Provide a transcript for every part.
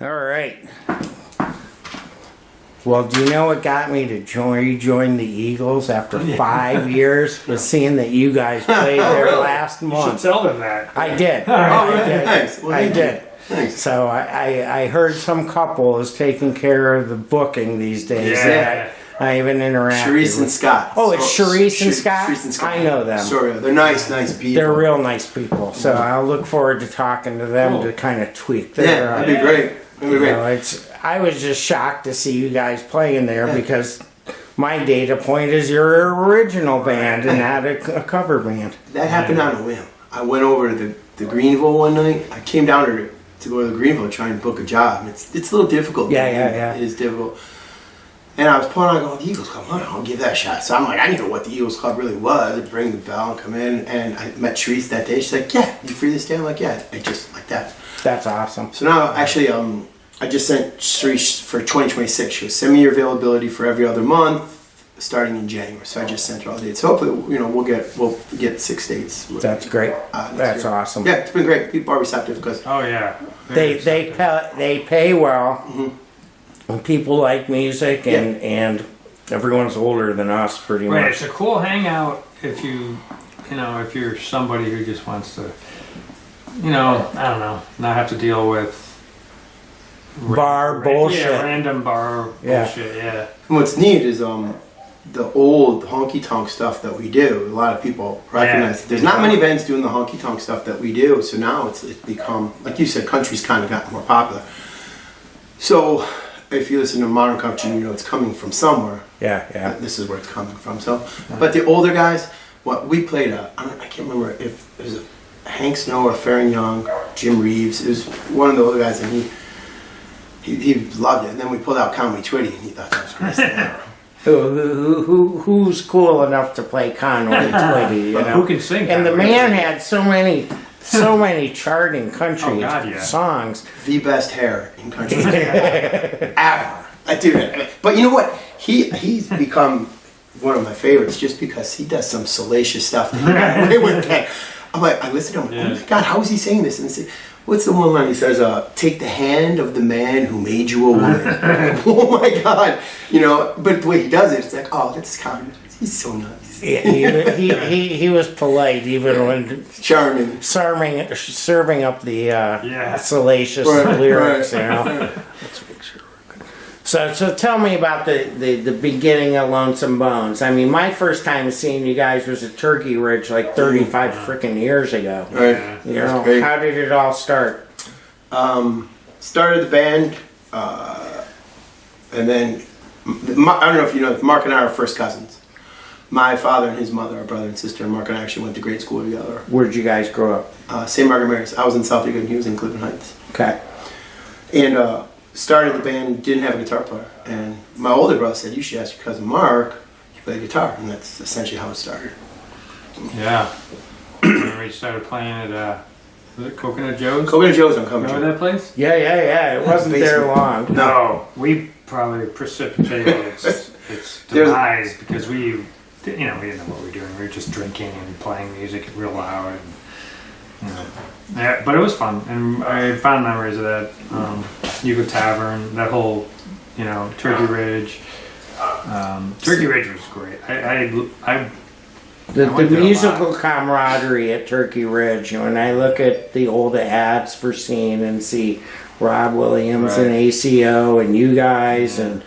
All right. Well, do you know what got me to join the Eagles after 5 years? Was seeing that you guys played there last month. You should tell them that. I did. I did. Nice. Well, I did. Nice. So I heard some couple is taking care of the booking these days. Yeah. I even interacted Sharice and with. Scott. Oh, it's Sharice and Scott? Sharice and Scott. I know them. Sorry, they're nice people. They're real nice people. So I'll look forward to talking to them to kind of tweak their. Yeah, that'd be great. That'd be great. I was just shocked to see you guys playing there because my data point is your original band and not a cover band. That happened on a whim. I went over to the Greenville one night. I came down to go to the Greenville to try and book a job. It's a little difficult. Yeah. It is difficult. And I was pulling on, going, the Eagles Club, I'll give that a shot. So I'm like, I didn't know what the Eagles Club really was. I'd ring the bell and come in. And I met Sharice that day. She's like, yeah, you free this day? I'm like, yeah. I just like that. That's awesome. So now, actually, I just sent Sharice for 2026. She goes, send me your availability for every other month, starting in January. So I just sent her all the dates. So hopefully, we'll get 6 dates. That's great. That's awesome. Yeah, it's been great. People are receptive because they pay well. Mm-hmm. And people like music, and everyone's older than us, pretty much. Right, it's a cool hangout if if you're somebody who just wants to, I don't know, not have to deal with bar bullshit. Yeah, random bar bullshit. Yeah. And what's neat is the old honky tonk stuff that we do. A lot of people recognize it. There's not many bands doing the honky tonk stuff that we do. So now it's become, like you said, country's kind of gotten more popular. So if you listen to modern country, you know it's coming from somewhere. Yeah. This is where it's coming from. So, but the older guys, we played I can't remember if it was Hank Snow or Farron Young, Jim Reeves. It was one of the older guys, and he loved it. And then we pulled out Conway Twitty, and he thought that was crazy. Who's cool enough to play Conway Twitty? Who can sing? And the man had so many charting country songs. The best hair in country ever. Dude, but you know what? He's become one of my favorites just because he does some salacious stuff. That he got away with that. I'm like, I listen to him. Oh my God, how is he saying this? And I say, what's the one line he says? Take the hand of the man who made you a woman. Oh my God, But the way he does it, it's like, oh, that's kind of. He's so nice. He was polite even when charming, serving up the salacious lyrics. Let's make sure we're good. So tell me about the beginning of Lonesome Bones. I mean, my first time seeing you guys was at Turkey Ridge like 35 freaking years ago. Right. How did it all start? Started the band, and then I don't know if you know, Mark and I are first cousins. My father and his mother are brother and sister, and Mark and I actually went to grade school together. Where'd you guys grow up? St. Margaret Mary's. I was in South Eagle and he was in Cleveland Heights. Okay. And started the band, didn't have a guitar player. And my older brother said, you should ask your cousin Mark to play guitar. And that's essentially how it started. Yeah. We started playing at, was it Coconut Joe's? Coconut Joe's on Coconut Joe. Remember that place? Yeah. It wasn't there long. No. We probably precipitated its demise because we didn't know what we were doing. We were just drinking and playing music real loud. But it was fun, and I found memories of that. Yugo Tavern, that whole, Turkey Ridge. Turkey Ridge was great. The musical camaraderie at Turkey Ridge. When I look at the old ads for Scene and see Rob Williams and ACO and you guys and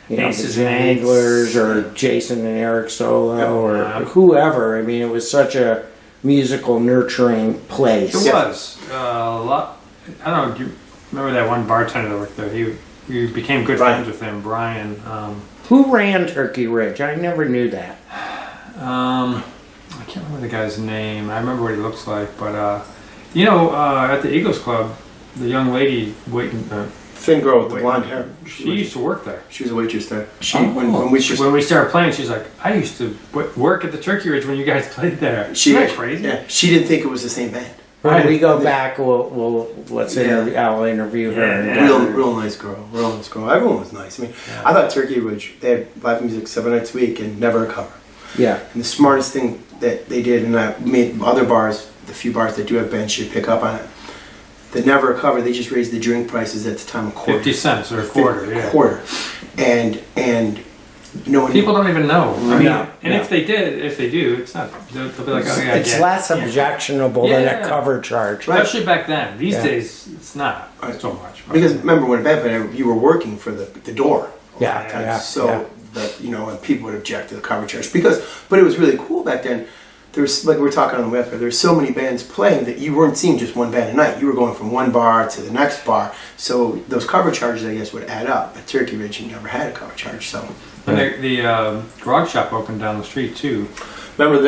the Janglers or Jason and Eric Solo or whoever. I mean, it was such a musical nurturing place. It was a lot. I don't know. Do you remember that one bartender that worked there? He became good friends with him, Brian. Who ran Turkey Ridge? I never knew that. I can't remember the guy's name. I remember what he looks like, but at the Eagles Club, the young lady waiting. Thin girl with the blonde hair. She used to work there. She was a waitress there. When we started playing, she's like, I used to work at the Turkey Ridge when you guys played there. Isn't that crazy? Yeah, she didn't think it was the same band. When we go back, I'll interview her. Real nice girl. Everyone was nice. I mean, I thought Turkey Ridge, they had live music 7 nights a week and never a cover. Yeah. And the smartest thing that they did, and I made other bars, the few bars that do have bands should pick up on it. that never recovered. They just raised the drink prices at the time a quarter. 50 cents or a quarter, yeah. Quarter. And no, people don't even know. I mean, No, and no. if they do, it's not. They'll be like, oh yeah, It's less objectionable than a cover charge. Right. Especially back then. These Yeah. days, it's not Right. so much. because remember when a band player, you were working for the door. Yeah, Yeah, yeah. So yeah. that and people would object to the cover charge but it was really cool back then. There was, like we were talking on the website, there were so many bands playing that you weren't seeing just one band a night. You were going from one bar to the next bar. So those cover charges, I guess, would add up. At Turkey Ridge, you never had a cover charge. So And the garage shop opened down the street too. remember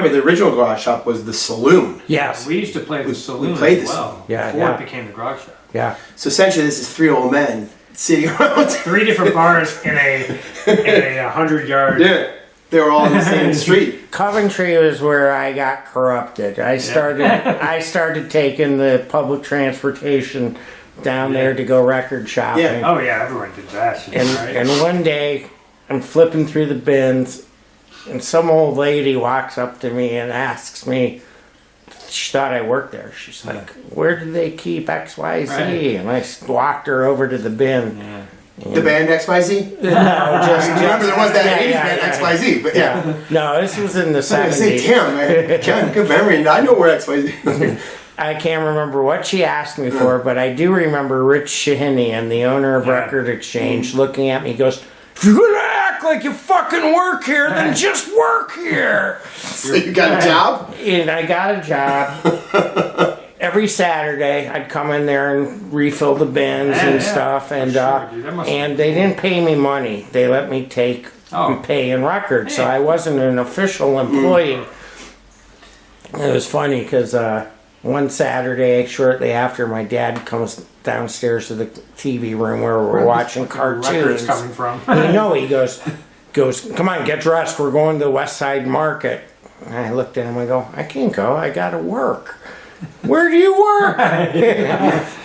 the original garage shop was the saloon. Yes. We used to play the saloon played as the well. saloon. Yeah, before yeah. it became the garage shop. Yeah. So essentially, this is three old men sitting around. 3 different bars in a 100-yard. Yeah, they were all in the same street. Coventry was where I got corrupted. I started taking the public transportation down there to go record shopping. Yeah. Oh yeah, everyone did that. Right? And one day I'm flipping through the bins and some old lady walks up to me and asks me, she thought I worked there. She's like, where do they keep XYZ? Right. And I walked her over to the bin. Yeah. The band XYZ? No, just Remember there was that yeah, 80s yeah, band yeah. XYZ, but yeah. No, this was in the I was gonna say, 70s. damn, man. John, good memory. And I know where XYZ. I can't remember what she asked me for, but I do remember Rich Shahinian, the owner of Yeah. Record Exchange, looking at me. He goes, "If you're gonna act like you fucking work here, then just work here." So you got a job? And I got a job. Every Saturday, I'd come in there and refill the bins Yeah, and yeah, stuff, for and sure, dude. That must- and they didn't pay me money. They let me take Oh. pay in records, so Hey. I wasn't an official employee. It was funny because one Saturday, shortly after, my dad comes downstairs to the TV room where we're watching Records cartoons. coming from. You know, he goes, "Come on, get dressed. We're going to the West Side Market." And I looked at him. I go, "I can't go. I gotta work." "Where do you work?"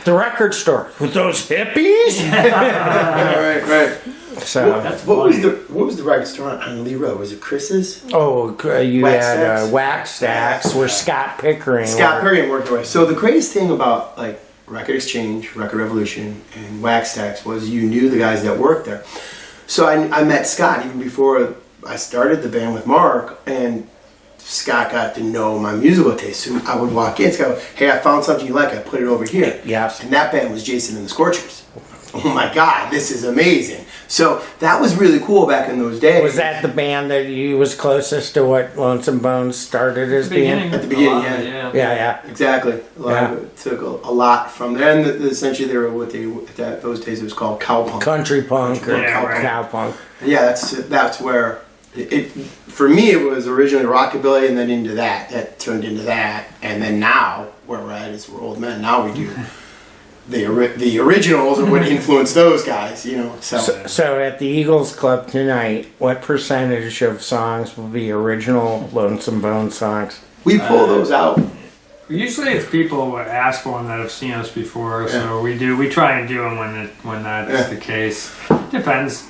"The record store." "With those hippies?" Right. So, That's What funny. was the record store on Lee Road? Was it Chris's? you Wax had Stacks? Wax Stacks where Scott Pickering Scott worked. Perry worked away. So the greatest thing about like Record Exchange, Record Revolution, and Wax Stacks was you knew the guys that worked there. So I met Scott even before I started the band with Mark, and Scott got to know my musical taste. So I would walk in, Scott would, "Hey, I found something you like. I put it over here." Yes. And that band was Jason and the Scorchers. Oh my God, this is amazing. So that was really cool back in those days. Was that the band that you was closest to what Lonesome Bones started as being? At the beginning, A lot of it, yeah. Yeah. Exactly. A lot of it took a lot from there. And essentially they were what they, those days it was called cowpunk. Country punk or Yeah, right. cow punk. Yeah, that's where it for me it was originally rockabilly and then into that turned into that, and then now where we're at is we're old men. Now we do the originals are what influenced those guys, So at the Eagles Club tonight, what percentage of songs will be original Lonesome Bones songs? we pull those out. Usually it's people who ask for them that have seen us before, so we try and do them when that's the case. Depends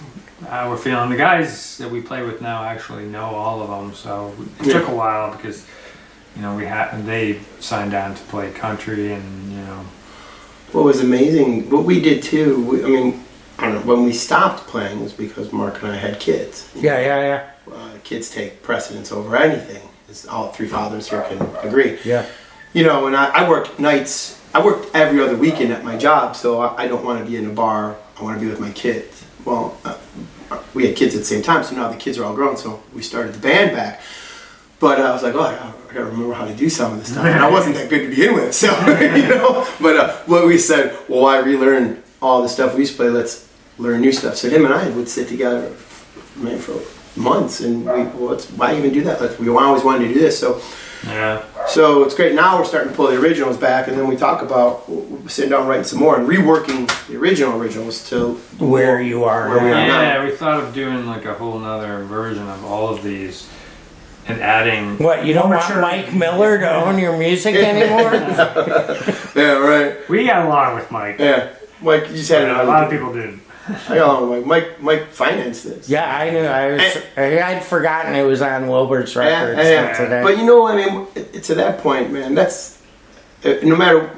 how we're feeling. The guys that we play with now actually know all of them, so it took a while because they signed on to play country and What was amazing, what we did too, I don't know, when we stopped playing was because Mark and I had kids. Yeah. Kids take precedence over anything. As all three fathers here can agree. Yeah. When I worked nights, I worked every other weekend at my job, so I don't want to be in a bar. I want to be with my kids. Well, we had kids at the same time, so now the kids are all grown, so we started the band back. But I was like, I gotta remember how to do some of this stuff. And I wasn't that good to begin with, so, But what we said, well, why relearn all the stuff we used to play? Let's learn new stuff. So him and I would sit together, for months, and why even do that? We always wanted to do this, so. yeah. So it's great. Now we're starting to pull the originals back, and then we talk about sitting down writing some more and reworking the originals to Where you are Where we now. are now. Yeah, we thought of doing like a whole nother version of all of these and adding. What, you don't want Mike Miller to own your music anymore? Yeah, right. We got along with Mike. Yeah, Mike, you just had A lot of people did. I got along with Mike. Mike financed this. Yeah, I knew. I'd forgotten it was on Wilbert's records Yeah. today. But to that point, man, that's no matter.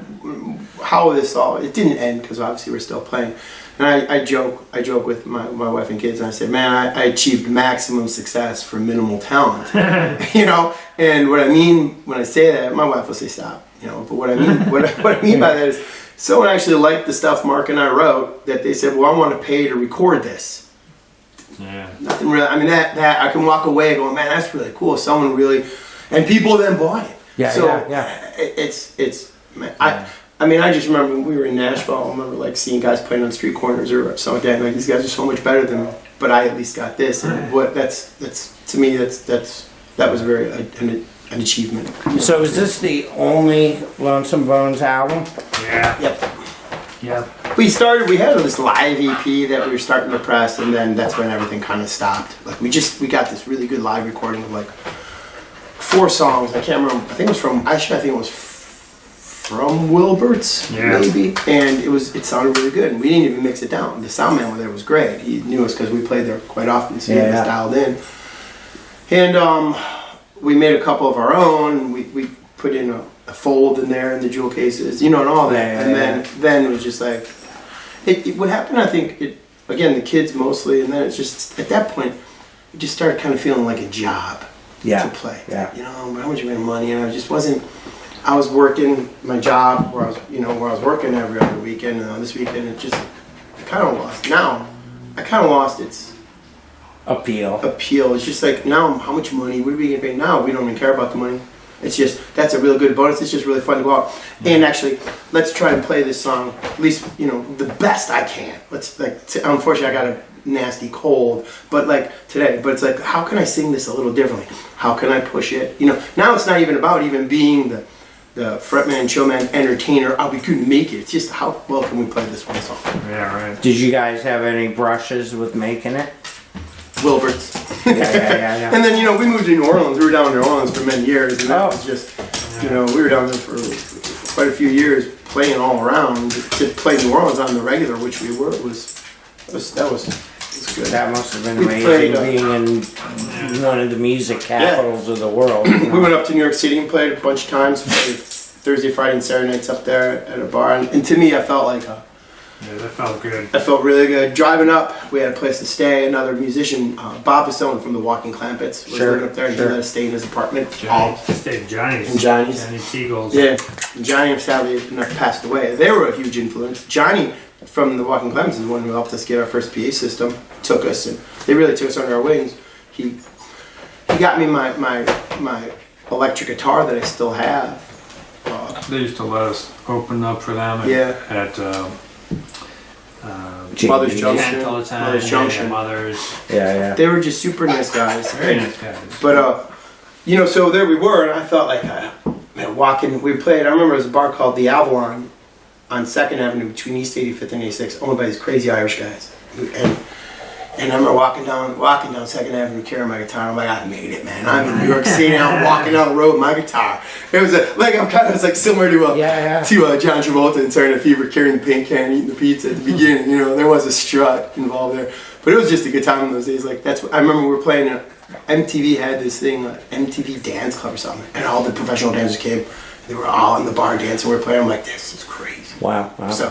how this all, it didn't end because obviously we're still playing. And I joke with my wife and kids, and I say, man, I achieved maximum success for minimal talent, you know. And what I mean when I say that, my wife will say stop, you know. But what I mean, what I mean by that is, someone actually liked the stuff Mark and I wrote. That they said, well, I want to pay to record this. Yeah. Nothing really. I mean, that I can walk away going, man, that's really cool. Someone really, and people then bought it. Yeah, so yeah. It's man, I mean, I just remember when we were in Nashville, I remember like seeing guys playing on street corners or something like that. Like, these guys are so much better than me, but I at least got this. And what that's to me, that was very an achievement. So is this the only Lonesome Bones album? Yeah. Yep. Yep. We had this live EP that we were starting to press, and then that's when everything kind of stopped. Like we got this really good live recording of like 4 songs. I can't remember. I think it was from Wilbert's, maybe, and it sounded really good, and we didn't even mix it down. The sound man there was great. He knew us because we played there quite often, so he was dialed in. And we made a couple of our own. We put in a fold in there and the jewel cases, you know, and all that. Then it was just like it would happen. I think again, the kids mostly, and then it's just at that point it just started kind of feeling like a job to play. Yeah. You know, how much you make money, and I just wasn't. I was working my job where I was working every other weekend, and this weekend I kind of lost. Now, I kind of lost its appeal. It's just like, now, how much money? What are we getting paid now? We don't even care about the money. It's just, that's a real good bonus. It's just really fun to go out. And actually, let's try and play this song, at least, you know, the best I can. Unfortunately, I got a nasty cold, but like today, but it's like, how can I sing this a little differently? How can I push it? You know, now it's not even about even being the frontman, showman, entertainer. We couldn't make it. It's just, how well can we play this one song? Yeah, right. Did you guys have any brushes with making it? Wilbert's. Yeah. And then, you know, we moved to New Orleans. We were down in New Orleans for many years, and that was just, you know, we were down there for quite a few years, playing all around. To play New Orleans on the regular, which we were, was good. That must have been amazing, being in one of the music capitals of the world. You know? We went up to New York City and played a bunch of times. Played Thursday, Friday, and Saturday nights up there at a bar, and to me, I felt like yeah, that felt good. I felt really good. Driving up, we had a place to stay. Another musician, Bob Basone from the Walking Clampets, was living up there, and he let us stay in his apartment. Stayed Johnny's. Johnny Teagles. Yeah, and Johnny sadly enough passed away. They were a huge influence. Johnny from the Walking Clampets is the one who helped us get our first PA system. Took us, and they really took us under our wings. He got me my electric guitar that I still have. They used to let us open up for them at Mother's Junction. Mother's Junction. Yeah. They were just super nice guys. Very nice guys. But you know, so there we were, and I felt like, man, walking. We played. I remember there was a bar called the Avalon on 2nd Avenue between East 85th and 86th, owned by these crazy Irish guys. And I remember walking down 2nd Avenue carrying my guitar. I'm like, I made it, man. I'm in New York City now. I'm walking down the road with my guitar. It was like similar to John Travolta in Saturday Night Fever, carrying the paint can, eating the pizza at the beginning. You know, there was a strut involved there, but it was just a good time in those days. Like I remember we were playing. MTV had this thing, MTV Dance Club or something, and all the professional dancers came. They were all in the bar dancing. We were playing. I'm like, this is crazy. Wow. So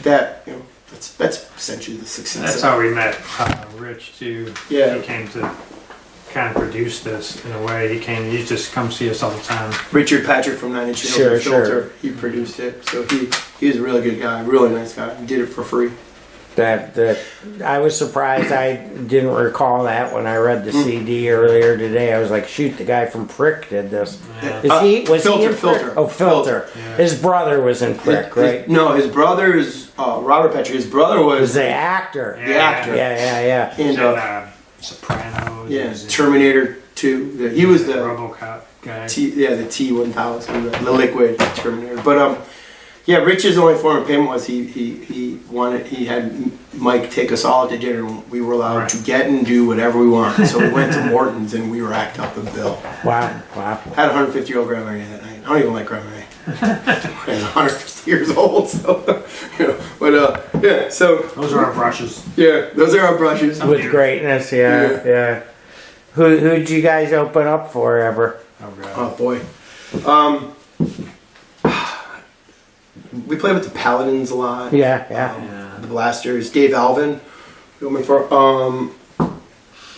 that, you know. That's essentially the success. That's how we met Rich too. Yeah. He came to kind of produce this in a way. He used to come see us all the time. Richard Patrick from 9 Inch Nails Filter. He produced it. So he was a really good guy, really nice guy. He did it for free. That I was surprised. I didn't recall that when I read the CD earlier today. I was like, shoot, the guy from Prick did this. Yeah. Was he in Filter. Prick? Oh, Filter. Yeah. His brother was in Prick, right? No, his brother is Robert Patrick. His brother was the actor. The actor. Yeah. And Sopranos. Yeah, Terminator 2. He was the RoboCop guy. The T-1000, the liquid Terminator. But yeah, Rich's only form of payment was he had Mike take us all to dinner, and we were allowed to get and do whatever we wanted. So we went to Morton's and we racked up a bill. Wow. Had a 150-year-old Grandma that night. I don't even like Grandma. I was 150 years old, so you know. But yeah, so those are our brushes. Yeah, those are our brushes. With greatness, yeah. Who'd you guys open up for ever? Oh God. Oh boy. we played with the Paladins a lot. Yeah. The Blasters, Dave Alvin. We opened for a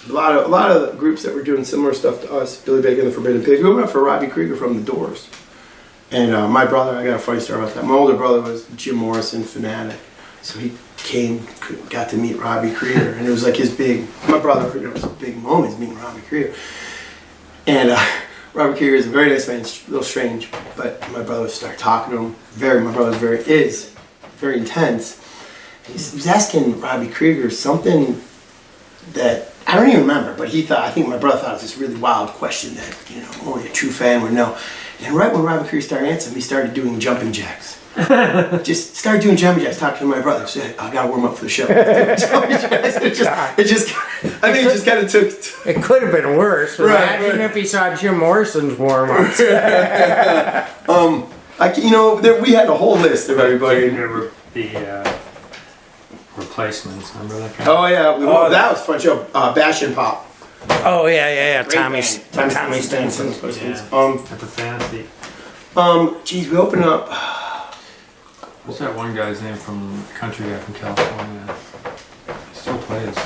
lot of groups that were doing similar stuff to us. Billy Bacon, the Forbidden Pigs. We opened up for Robbie Krieger from the Doors. And my brother, I got a funny story about that. My older brother was Jim Morrison fanatic, so he got to meet Robbie Krieger, and it was like my brother, it was a big moment meeting Robbie Krieger. And Robbie Krieger is a very nice man, a little strange, but my brother started talking to him. My brother's very intense. He was asking Robbie Krieger something that I don't even remember, but I think my brother thought it was this really wild question that, only a true fan would know. And right when Robbie Krieger started answering, he started doing jumping jacks. Just started doing jumping jacks, talking to my brother. Said, I gotta warm up for the show. it just kind of took. It could have been worse. Imagine if he saw Jim Morrison's warm-ups. We had a whole list of everybody. The Replacements, remember that guy? Oh yeah, that was a fun show. Bash and Pop. Oh yeah. Tommy Stinson. At the Fantasy. Geez, we opened up. What's that one guy's name from country guy from California? He still plays.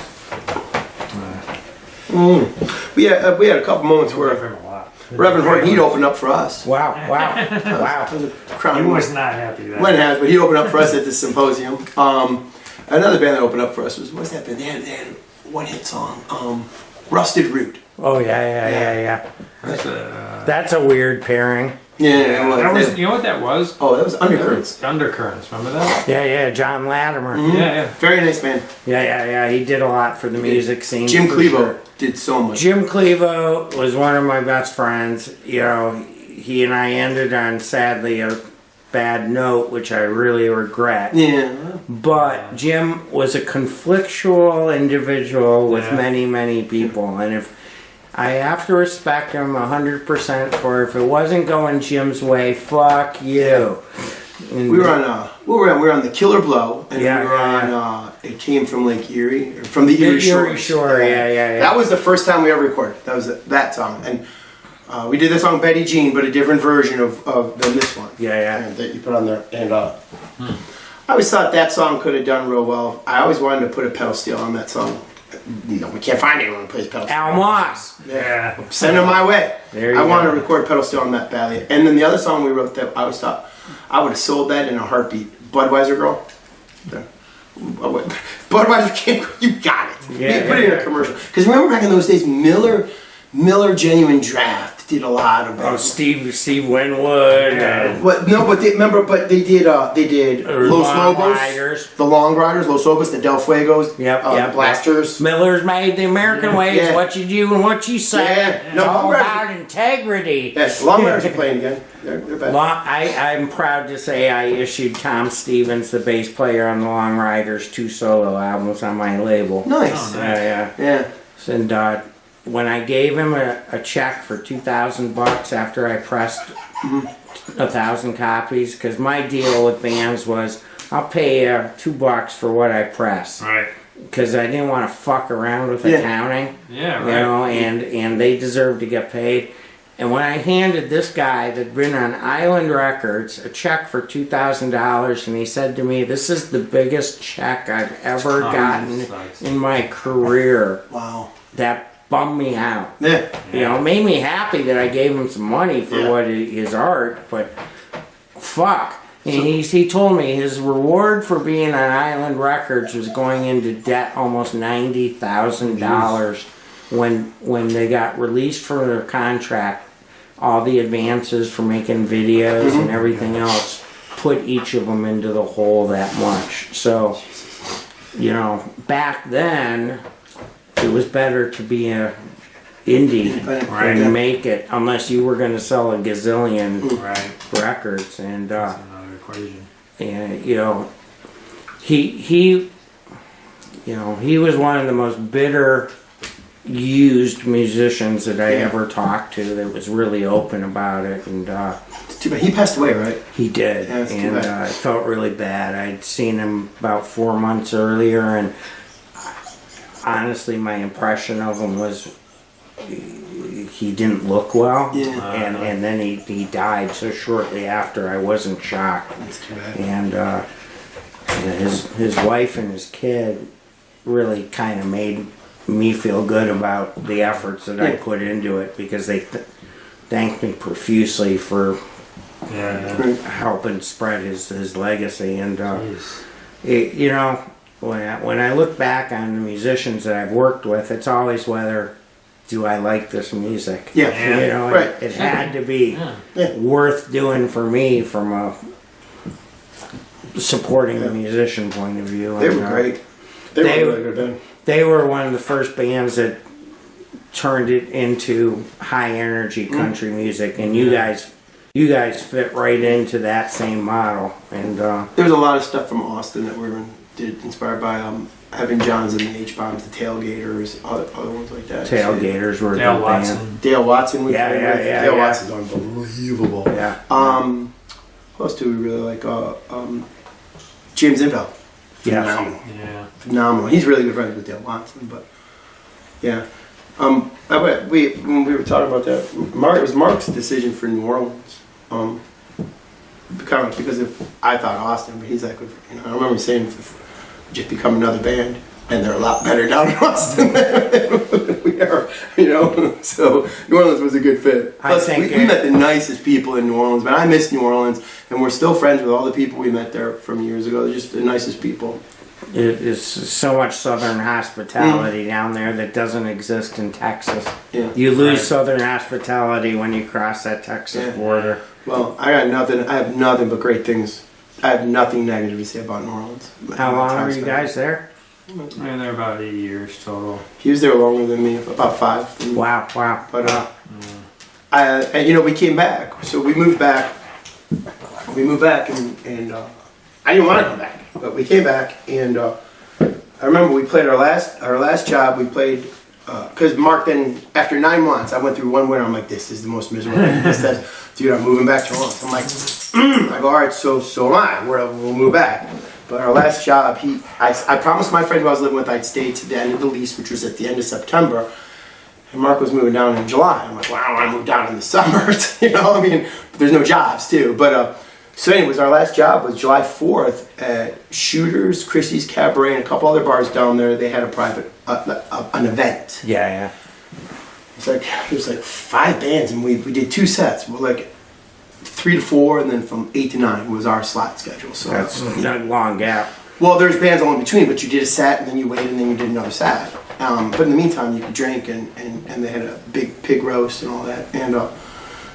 We had a couple moments where Reverend Horton, he'd open up for us. Wow. He was not happy with that. But he opened up for us at the symposium. Another band that opened up for us what's that band? They had one hit song, Rusted Root. Oh yeah. That's a weird pairing. Yeah, that was. You know what that was? Oh, that was Undercurrents. Undercurrents, remember that? Yeah. John Latimer. Mm-hmm. Yeah. Very nice man. Yeah. He did a lot for the music scene. Jim Clevo did so much. Jim Clevo was one of my best friends. He and I ended on, sadly, a bad note, which I really regret. Yeah. But Jim was a conflictual individual with many people, and if I have to respect him 100% for if it wasn't going Jim's way, fuck you. And we were on the Killer Blow, and we were on. It came from Lake Erie, or from the Erie Shore. Yeah. That was the first time we ever recorded. That was that song, and we did the song Betty Jean, but a different version than this one. Yeah. That you put on there, and I always thought that song could have done real well. I always wanted to put a pedal steel on that song. No, we can't find anyone who plays pedal steel. Al Moss. Yeah. Send him my way. I wanted to record pedal steel on that badly. And then the other song we wrote that I always thought I would have sold that in a heartbeat. Budweiser Girl. Budweiser King, you got it. Put it in a commercial. Because remember back in those days, Miller Genuine Draft did a lot of Steve Winwood. They did Los Lobos, Riders. the Long Riders, Los Lobos, the Del Fuegos, the Blasters. Miller's Made the American Way. It's what you do and what you say. Yeah. It's all about integrity. Yes, Long Riders are playing again. They're back. I'm proud to say I issued Tom Stevens, the bass player on the Long Riders, 2 solo albums on my label. Nice. Yeah. And when I gave him a check for $2,000 after I pressed 1,000 copies, because my deal with bands was I'll pay you $2 for what I press. Right. Because I didn't want to fuck around with accounting. Yeah, right. And they deserve to get paid. And when I handed this guy that'd been on Island Records a check for $2,000, and he said to me, "This is the biggest check I've ever gotten in my career." Wow. That bummed me out. Yeah. It made me happy that I gave him some money for what his art, but fuck. And he told me his reward for being on Island Records was going into debt almost $90,000 when they got released from their contract. All the advances for making videos and everything else put each of them into the hole that much. So, back then it was better to be a indie and make it, unless you were going to sell a gazillion records. And that's another equation. And he was one of the most bitter used musicians that I ever talked to that was really open about it. And it's too bad. He passed away, right? He did. Yeah, and I felt really bad. I'd seen him about 4 months earlier, and honestly my impression of him was he didn't look well, Yeah. and then he died so shortly after. I wasn't shocked, That's too bad. and his wife and his kid really kind of made me feel good about the efforts that I put into it, because they thanked me profusely for helping spread his legacy. And you know, when I look back on the musicians that I've worked with, it's always whether do I like this music. Yeah. You know, Right. it had to be Yeah. worth doing for me from a supporting the musician point of view. They And, were great. They were really good band. They were one of the first bands that turned it into high energy country music, and you guys fit right into that same model. And There was a lot of stuff from Austin that did inspired by Evan Johns and the H-Bombs, the Tailgaters, other ones like that. Tailgaters were a Dale good Watson. band. Dale Watson. We played with. Dale yeah. Watson's unbelievable. Yeah. Who else do we really like? James Inbell. Yeah. Phenomenal. Yeah. Phenomenal. He's really good friends with Dale Watson, but yeah. When we were talking about that, it was Mark's decision for New Orleans. Kind of because if I thought Austin, but he's like, you know, I remember saying, if just become another band, and they're a lot better down in Austin than we are, you know. So New Orleans was a good fit. Plus, we met the nicest people in New Orleans, but I miss New Orleans, and we're still friends with all the people we met there from years ago. They're just the nicest people. It is so much Southern hospitality down there that doesn't exist in Texas. Yeah. You lose Southern hospitality when you cross that Texas border. Well, I have nothing but great things. I have nothing negative to say about New Orleans. How long were you guys there? Yeah, they're about 8 years total. He was there longer than me, about 5. Wow. But and you know, we came back, so we moved back. And I didn't want to come back, but we came back, and I remember we played our last job. We played because Mark, then after 9 months, I went through one winter. I'm like, this is the most miserable thing. He says, dude, I'm moving back to Orleans. I'm like, I go, all right, so am I. We'll move back. But our last job, I promised my friend who I was living with I'd stay to the end of the lease, which was at the end of September. And Mark was moving down in July. I'm like, well, I don't want to move down in the summer. You know, I mean, there's no jobs too. But so anyways, our last job was July 4th at Shooters, Christie's Cabaret, and a couple other bars down there. They had a private, an event. Yeah. There's like 5 bands, and we did 2 sets. We're like 3 to 4, and then from 8 to 9 was our slot schedule. So That's a long gap. well, there's bands all in between, but you did a set, and then you waited, and then you did another set. But in the meantime, you could drink, and they had a big pig roast and all that. And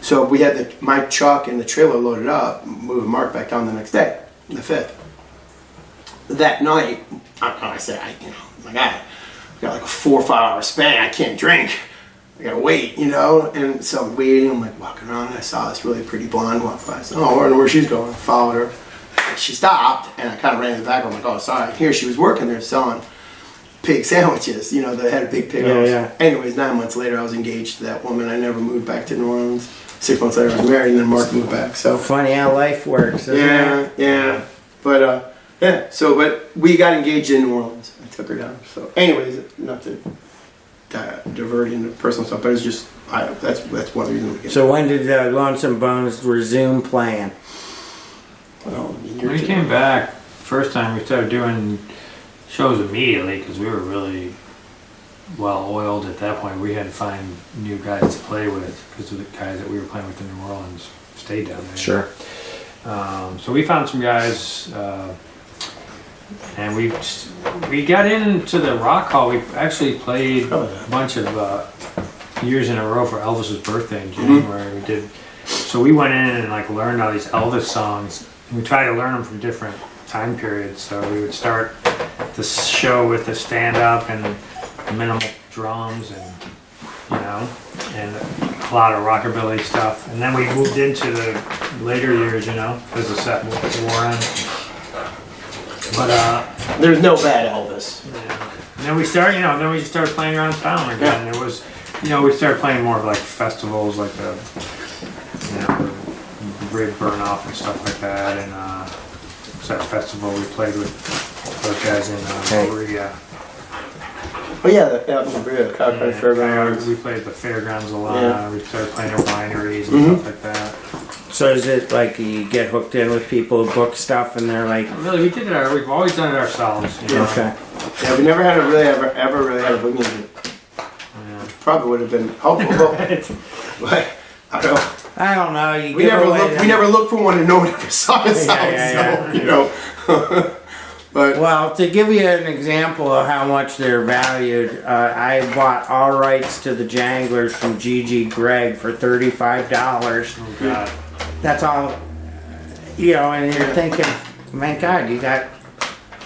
so we had my truck and the trailer loaded up, moving Mark back down the next day, the 5th. That night, I said, my God, I got like a 4 or 5 hour span. I can't drink. I gotta wait, you know. And so I'm waiting. I'm like walking around. And I saw this really pretty blonde walk by. I said, oh, I wonder where she's going. I followed her. And she stopped, and I kind of ran in the back. I'm like, oh, sorry. Here she was working there selling pig sandwiches. You know, they had a big pig house. Yeah. Anyways, 9 months later, I was engaged to that woman. I never moved back to New Orleans. 6 months later, I was married, and then Mark moved back. So Funny how life works, isn't it? yeah. But but we got engaged in New Orleans. I took her down. So, anyways, not to divert into personal stuff, but it's just that's one reason we get. So when did Lonesome Bones resume playing? Well, When we came back, first time we started doing shows immediately because we were really well oiled at that point. We had to find new guys to play with because the guys that we were playing with in New Orleans stayed down there. Sure. So we found some guys, and we got into the Rock Hall. We actually played a bunch of years in a row for Elvis's birthday in January. We did. So we went in and like learned all these Elvis songs. And we tried to learn them from different time periods. So we would start the show with the stand-up and minimal drums and and a lot of rockabilly stuff. And then we moved into the later years, as the set wore on. But there's no bad Elvis. yeah. And then we started, then we just started playing around town again. Yeah. It was, we started playing more of like festivals, like the Rib Burn Off and stuff like that. And that festival we played with those guys in Korea. Oh yeah, the Cockpit Fairgrounds. We play at the fairgrounds a lot. Yeah. We started playing at wineries and stuff like that. So is it like you get hooked in with people who book stuff and they're like, Really, we did it. We've always done it ourselves. You know? okay. Yeah, we never had ever really had a booking agent. Probably would have been helpful, but I don't know. I don't know. You We give never away looked. the- We never looked for one, and no one ever saw us out. Yeah. So you know. But Well, to give you an example of how much they're valued, I bought all rights to the Janglers from Gigi Gregg for $35. Oh God. That's all, you know, and you're thinking, my God, you got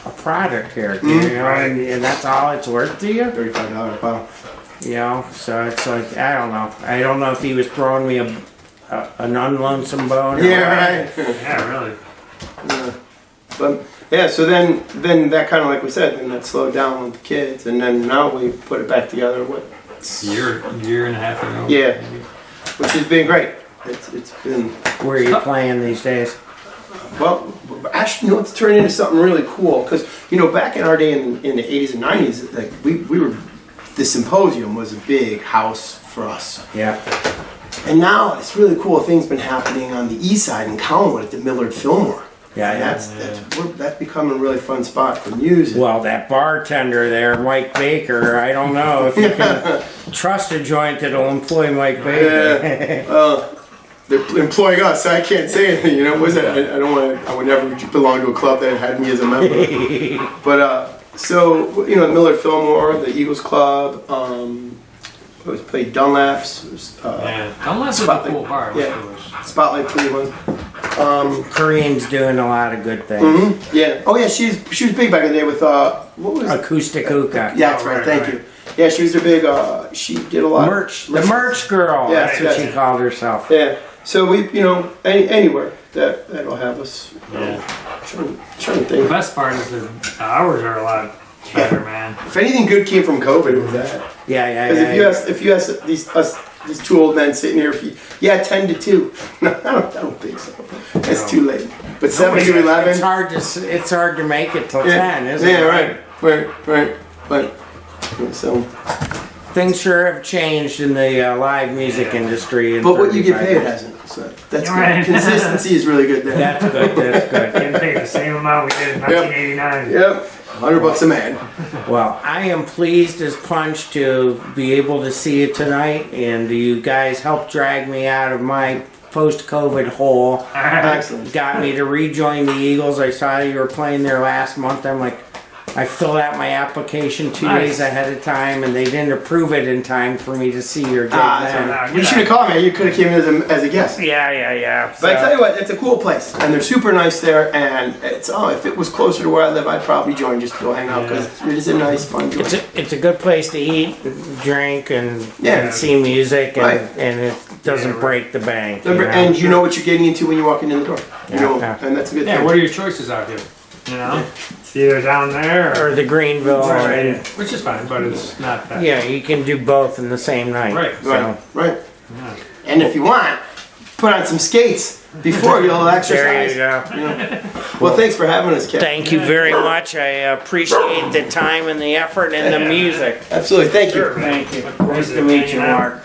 a product here, you know, Right. and that's all it's worth to you? $35. Wow. You know, so it's like, I don't know. I don't know if he was throwing me an unlonesome bone. or Yeah, what. right. Yeah, really. But yeah, so then that kind of like we said, then that slowed down with the kids, and then now we put it back together. What? Year and a half ago. Yeah. maybe. Which has been great. It's been Where are you playing these days? well. Actually, you know, it's turned into something really cool because you know back in our day in the 80s and 90s, like we were the Symposium was a big house for us. Yeah. And now it's really cool. Things been happening on the east side in Collinwood at the Millard Fillmore. Yeah, And yeah. that's becoming a really fun spot for music. Well, that bartender there, Mike Baker, I don't know if you can trust a joint that'll employ Mike Baker. Yeah. Well, they're employing us, so I can't say anything. You know, was it? I don't want to. I would never belong to a club that had me as a member. But so you know, Millard Fillmore, the Eagles Club. It was played Dunlap's. It was, Yeah. Dunlap's was a Spotlight. cool bar. Yeah. Spotlight Cleveland. Korean's doing a lot of good things. Yeah. Oh yeah, she was big back in the day with what was it? Acoustic hookah. Yeah, that's right. Thank you. Yeah, she was their big. She did a lot. The merch girl. Yeah, That's what yeah. she called herself. Yeah. So we, you know, anywhere that'll have us. Yeah. Trying to The think. best part is the hours are a lot better, man. If anything good came from COVID, it was that. Yeah, yeah, Because yeah. if you ask these two old men sitting here, 10 to 2. No, I don't think so. It's too late. But 7 to 11. It's hard to make it till 10, isn't it? Yeah, right. But so. Things sure have changed in the live music industry. But what you get 35 paid years. hasn't. So that's Right. good. Consistency is really good there. That's good. That's good. Getting paid the same amount we did in 1989. Yep. $100 a man. Well, I am pleased as punch to be able to see you tonight, and you guys helped drag me out of my post-COVID hole. Excellent. Got me to rejoin the Eagles. I saw you were playing there last month. I'm like, I filled out my application 2 Nice. days ahead of time, and they didn't approve it in time for me to see your gig then. You should have called me. You could have came in as a guest. Yeah. But I tell you what, it's a cool place, and they're super nice there. And it's if it was closer to where I live, I'd probably join just to go hang out because it is a nice, fun joint. It's a good place to eat, drink, and, Yeah. and see music, and, Right. and it doesn't break the bank. Remember, and you know what you're getting into when you walk in the door. You know, Yeah. and that's a good Yeah, thing. what are your choices out here? You know? It's either down there Or the Greenville, and which is fine, but it's not that. yeah, you can do both in the same night. Right. So. Right. Yeah. And if you want, put on some skates before you'll exercise. There you go. Well, thanks for having us, Ken. Thank you very much. I appreciate the time and the effort and the music. Absolutely. Thank you. Thank you. Nice to meet you, Mark.